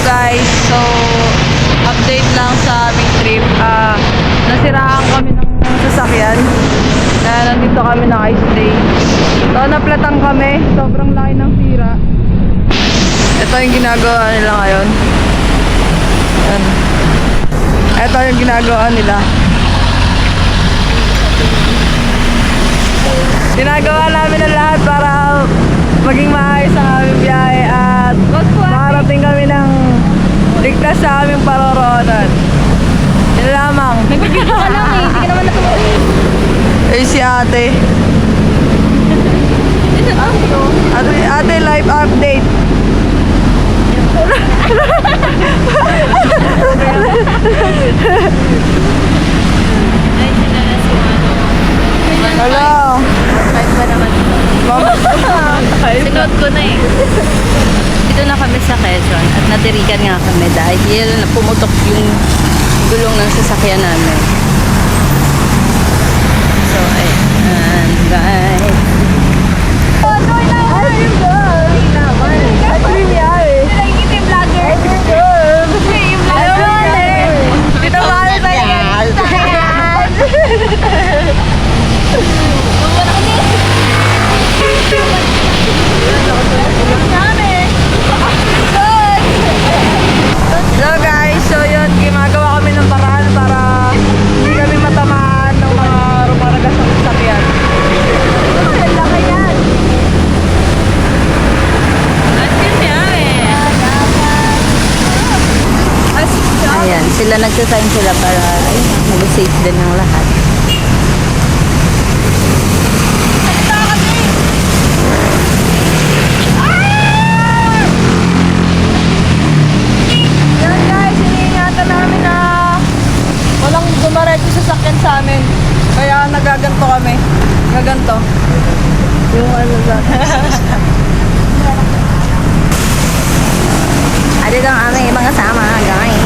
guys, so update lang sa aming trip. Nasiraan kami ng sasakyan. Kaya nandito kami naka-stay. So naplatang kami, sobrang laki ng sira. Ito yung ginagawa nila ngayon. Yan. Ito yung ginagawa nila. Ginagawa namin ang lahat para maging maayos ang aming biyahe at makarating kami ng ligtas sa aming paroroonan. Yan lamang. Nag-video ka lang eh, hindi ka naman natuloy. Eh si ate. Ate live update. Hello. Five ba naman? Sinuot ko na eh. Dito na kami sa Quezon at natirikan nga kami dahil pumutok yung gulong ng sasakyan namin. So, ayan guys. So guys, so yun, gumagawa kami ng paraan para hindi kami matamaan ng mga rumaragas ng sasakyan. Laki yan! Ayan, sila nagsasign sila para mag-safe din ng lahat. Yan guys, iniingatan namin na walang dumaretso sasakyan sa amin. Kaya nagaganto kami. Gaganto. Yung ano lang. Dito ang aming mga sama, guys.